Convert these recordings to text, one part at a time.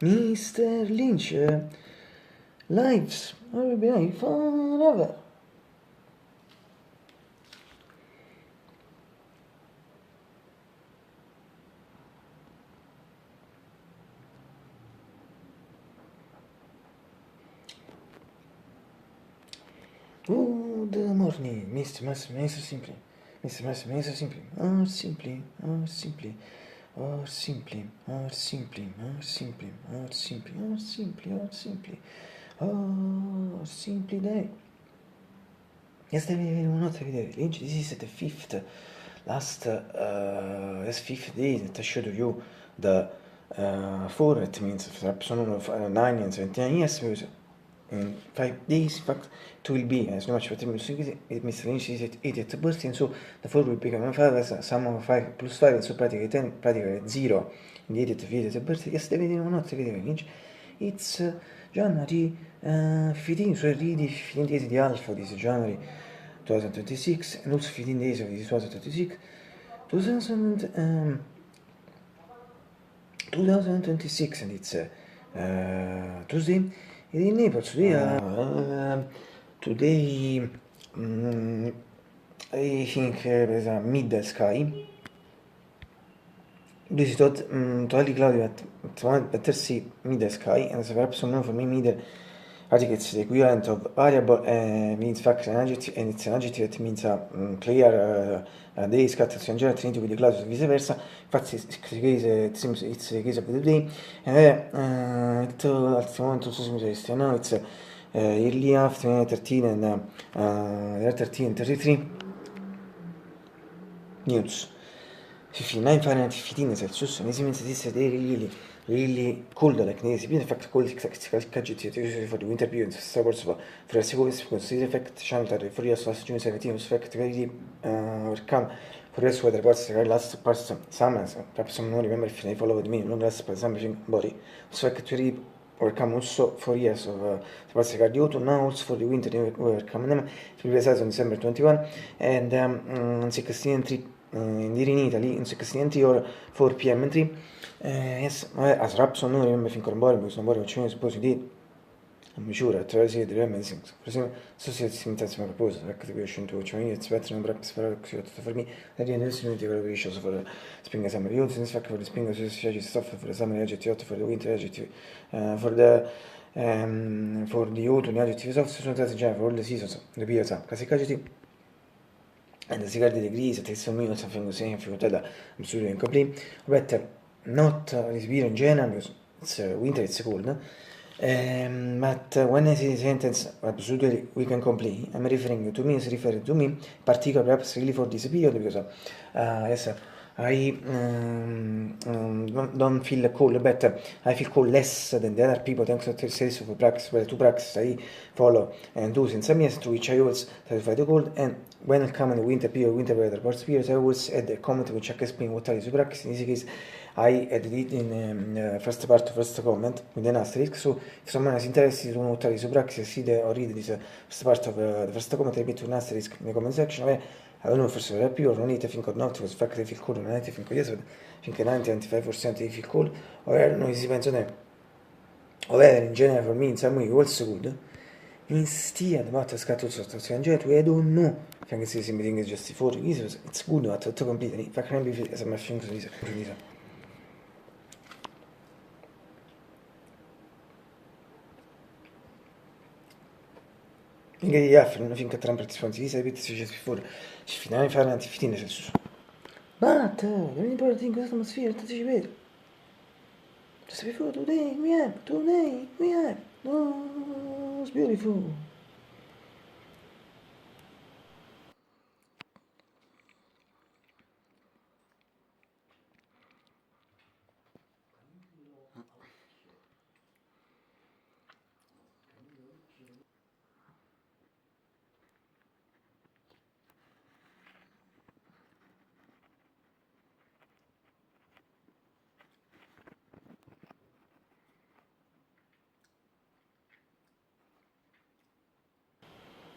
Mr. Lynch, lives will be forever. Good morning, Mr. Master, Mr. Simply. Mr. Master, Mr. Simply. Or simply, or simply, or simply, or simply, or simply, or simply, or simply, or simply, or simply day. Yesterday, not every day. Lynch, this is the fifth day that I showed you the 4, it means episode of 9 and 79 years, because in 5 days, in fact, it will be as much for 3 minutes, it means Lynch is at 80th birthday, and so the 4 will become 5 as sum of 5 plus 5, and so practically 10, practically 0 in the 80th birthday. Yesterday, not every day, Lynch. It's January 15, so really 15 days the alpha this January 2026, and also 15 days of this 2026, 2026, and it's Tuesday. And in Naples today, I think there's a mid sky. This is totally cloudy, but it's one better see mid sky, and so perhaps unknown for me mid adjective it's the equivalent of variable means fact an adjective, and it's an adjective that means a clear day scattered in general trinity with the clouds and vice versa. Infatti it seems it's the case of the day, and at the moment also seems to now it's early afternoon 13 and 13:33 news. 59 Fahrenheit, 15 Celsius, and this means this is really cold, like this. In fact, cold is usually for the winter period, supports for a second because this effect chanted for years last June 17 was effect very overcome for years weather reports the last past summer, perhaps some don't remember if they followed me, long last past summer body, was effect very overcome also for years of the past regard the autumn, now also for the winter overcome them, it will be on December 21, and 16 in Italy in 16 or 4 p.m. entry. Yes, as Rapson non remember fin Cornbore, because Cornbore which means supposed to be, I'm sure, at Tracy the Remens, for example, Society Simultaneous proposal, activation to which means it's better than perhaps for me, at the end of the unity issues for the spring and summer use, in fact, for the spring association stuff for the summer adjective, for the winter adjective, for the autumn adjective, sono stati già for all the seasons, the periods, classic adjective. And as regard the degrees, it takes some minutes, something the same if you tell that I'm sure incomplete. But not this beer in general, because it's winter, it's cold. No? But when I say the sentence, absolutely we can complete, I'm referring to me, it's referring to me, particularly perhaps really for this period, because yes, I don't feel cold, but I feel cold less than the other people thanks to the exercise of practice, well, to practice I follow and do in some years, to which I always satisfy the cold, and when I come in the winter period, winter weather, parts periods, I always add a comment which I can explain what I use to practice. In this case, I added it in the first part, first comment, with an asterisk, so if someone is interested in what I use to practice, see the, or read this first part of the first comment, I put an asterisk in the comment section. I don't know if it's happy or not, I think or not, because the fact they feel cold, and I think yes, but I think 90-95% they feel cold, or I don't know, it depends on them. However, in general, for me, in some way, it was good. Instead, but it's got also to enjoy it, I don't know. I think it's the same thing as just before. It's good, but to completely. If I can be as a machine, so this. Yeah, finché tra partecipanti, sai, it's just before. Finale Fahrenheit 15 Celsius. But the important thing is atmosphere, that's it better. Just before today, we have. Oh, it's beautiful.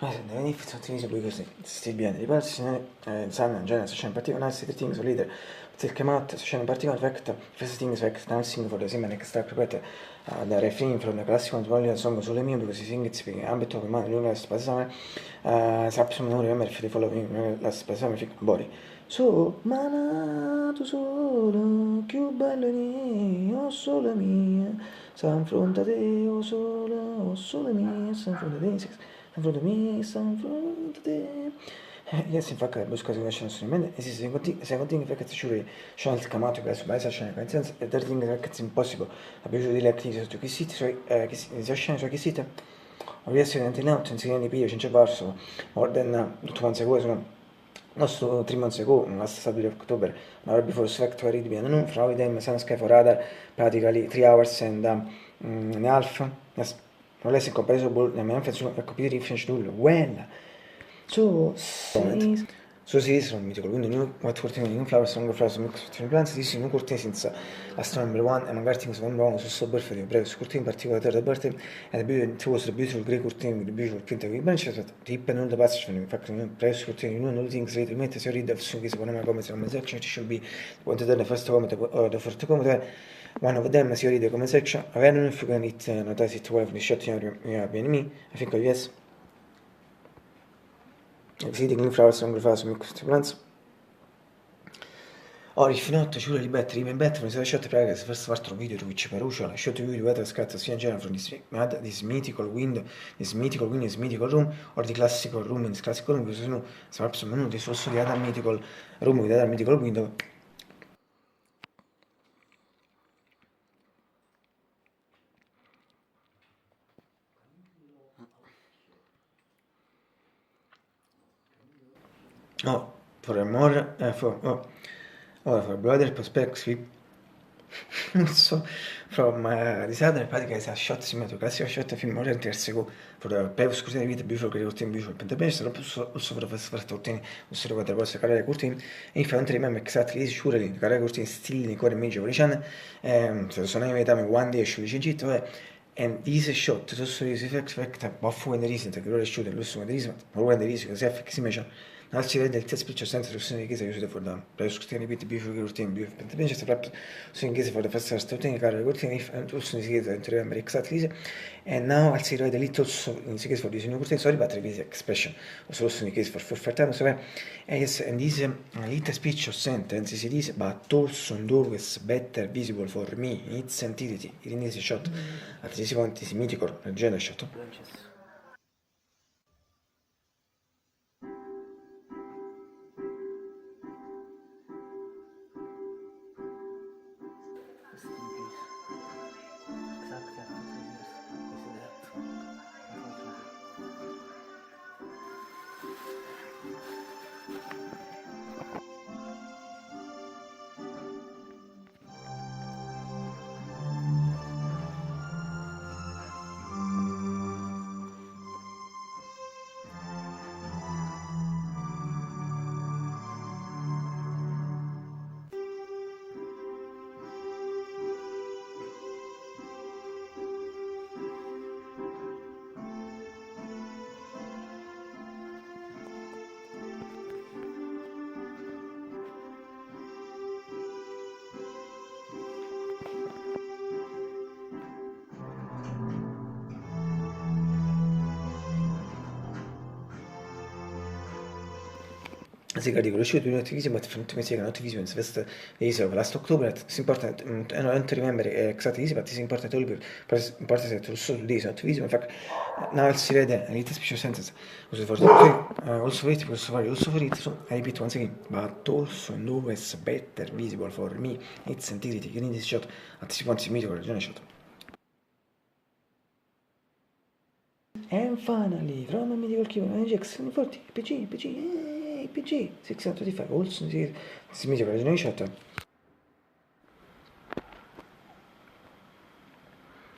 the benefits of optimism because still behind the person, some in general, social in particular, nice things or leader. Till come out, social in particular, fact, first thing is fact, dancing for the same next step, prepared the refrain from the classical volume song solo mio because he sing it's being ambito come man, lunga spasame, sapsum non remember if the following la spasame fic body. So, mana tu solo, più bello di me, o solo mia, san fronte a te, o solo mia, san fronte a te, in front of me, in front of them. Yes, in fact, busca se lasciano solamente. E second thing, fact, sure, sono il camato che adesso basta scena, nel senso, e third thing, it's impossible. Abbiamo di lei che chi siete, che si scena, che siete. Ho essere in out, in secondo piglio, c'è verso, more than 2 months ago, sono nostro 3 months ago, last Saturday of October, right before Select Read Bian, Friday time, Sun Sky for Radar, practically 3 hours and a half. Yes. Non less incomparable, la mia emphasis on computer difference tool. Well, so si sono mitico, quindi new what cortine new flowers, song flowers, mix between plants, this new cortine since last number one, and magari things one wrong, so perfect, breve, su cortine in particolare third birthday, and it was the beautiful grey cortine with the beautiful print of branches, but deep and all the passage, in fact, breve su cortine, you know, all things later, mentre si read of soon che secondo me come se non section, it should be one to the first comment or the first comment. One of them, si read the comment section. I don't know if you can notice it well from the shot in your enemy. I think yes. See the green flowers, song flowers, mixed plants. Or if not, surely better, even better, when I shot the first part of video to which Perugia, I shot the video weather scatters in general from this mythical window, this mythical room, or the classical room in this classical room, because you know, perhaps this also the other mythical room with the other mythical window. Oh, for a more, for broader perspective, so from this other podcast, a shot similar classical shot film more years ago for the previous curtain with beautiful curtain, beautiful pentabase, also for the first curtain, also what there was a career curtain. If I don't remember exactly, surely the career curtain still in core major origin, so sono invitato one day su Egitto, and this shot, also this effect, buff when there isn't, che loro shoot, lo when there isn't, or when there is, because effect image. Altri vede il test picture senza soluzione di chiesa uscite fuori da per scustione di beautiful routine beautiful pentabase perhaps so in case for the first starting car routine if and also in case to remember exactly and now I'll see right a little also in case for this new routine sorry but this expression also in case for time so yes and this little speech or sentence is this but also and always better visible for me its entity in this shot at this point is mythical general shot. Sicher die größte Aktivism hat von Tunisien Aktivism West is last October it's important I don't remember exactly but it's important all important to also this activism in fact now si vede a little special senses also for also it also for it so I repeat once again but also and always better visible for me its entity in this shot at this point meet or shot. And finally, from a medical keyboard, Jackson 40, PG, 625, also this medical resonation.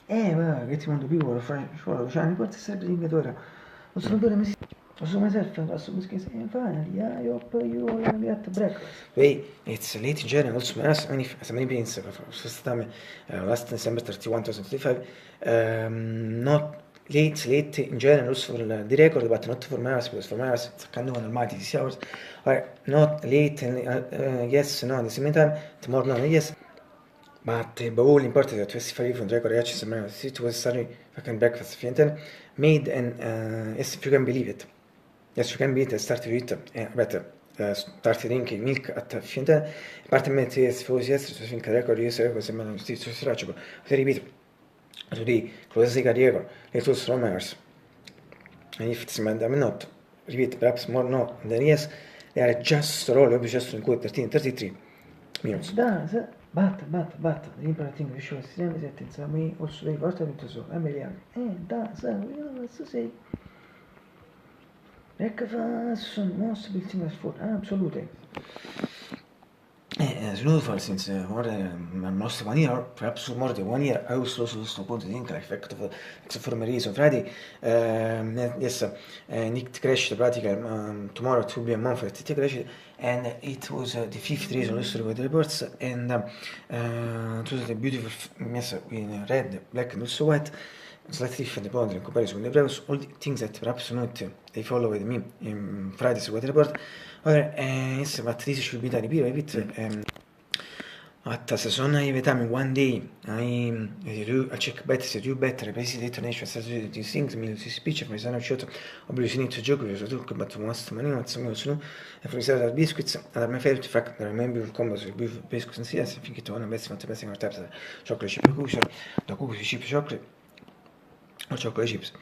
Ma che ti mando più, cioè, mi porta sempre in ora. Non sono pure mesi. Also myself, also and finally, I hope you all get breakfast. Wait, it's late in January, also as many beings, first time, last December 31, 2025, not late in general also for the record, but not for my hours, because for my hours it's kind of normal, 6 hours, or not late, and yes, no, at the same time, tomorrow, no, yes. But all important that was free from record actually سمعنا it was sorry fucking breakfast في انت made and yes if you can believe it, yes you can believe it, start with it better start drinking milk at في انت apparentment yes for yes to think record yes record سمعنا ستيت سرعة ripeto today close the carriera it was from hours and if it's man I'm not repeat perhaps more no than yes they are just roll just in code 13:33 minutes. Bata, imparating the show sistemi sentenza mi also dei portamento so Emiliano so sei ecco fa sono most big for absolutely snow for since more than most 1 year, perhaps more than 1 year, I was also to point in effect of for a reason Friday yes Nick crashed the practical tomorrow it will be a month that it crashed, and it was the 5th reason also with the reports, and it was a beautiful mess in red, black and also white, slightly different point in comparison with the previous, all the things that perhaps not they follow with me in Friday's weather report. Yes, but this should be done a bit. At a season I time one day I check better do better basically international strategy these things mean this speech from sono uscito obviously need to joke with the talk about most money not some sono e for example biscuits and my favorite fact that I remember will come with biscuits and yes I think it one of best fantastic types of chocolate chip cookies da cookies chip chocolate or chocolate chips,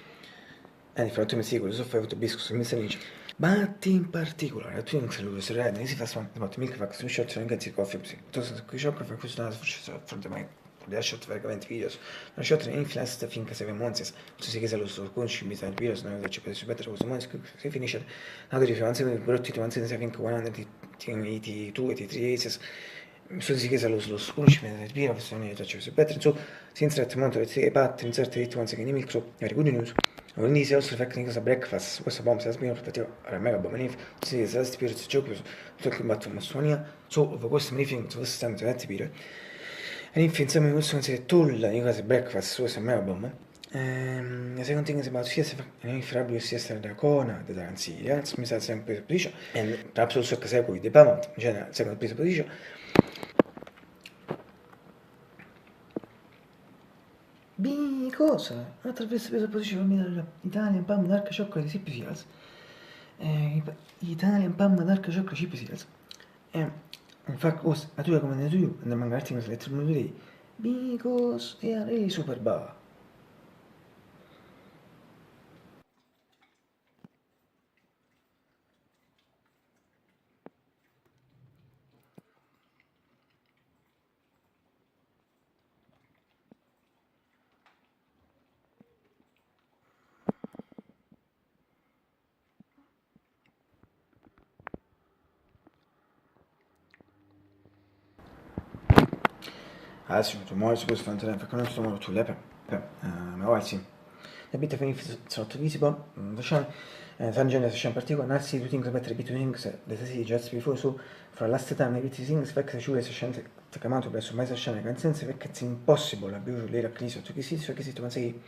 and if not sicuro so favorite biscuits in Mr. But in particolare, tu non sei se ne si fa about milk facts, tu shot and get coffee, tu sei qui shop for question for the mic. Der shot veramente videos. La shot influenced finché 7 months. Tu si chiede lo sto conosci mi sta videos, non ci puoi better was months che finisce. Now the once we brought it once in I think 182 83 years. So si chiede lo conosci mi sta videos, non ci puoi better. So since that month it's a part in certain once again milk so very good news. Quindi si also fact cosa breakfast, questo bomb si asmino portativo alla mega bomanif, si sa spirito si gioco tutto il combatto massonia, so questo briefing su questo stanno tutti pire. E infine siamo in questo consiglio tool di cosa breakfast, questo è mega bomb. The second thing is about CS infrabile CS da Kona, da Ranziglia, mi sa sempre position, and perhaps also che segue di Paramount, in general, second place position. Cosa? Attraverso la posizione Italian Palm Dark Chocolate Chip Seals. Italian Palm Dark Chocolate Chip Seals. In fact, a tu come ne tu, and magari ti metti lettere today. Because they are really super bar. Adesso tomorrow supposed to find for connect tomorrow to lepe. Ma oggi la bit finì sotto visible, facciamo fan genere facciamo particolare analisi two things better between things that I see just before so for last time maybe things fact sure session chiamato presso mai session can sense perché it's impossible abbiamo le crisi to che si ma sei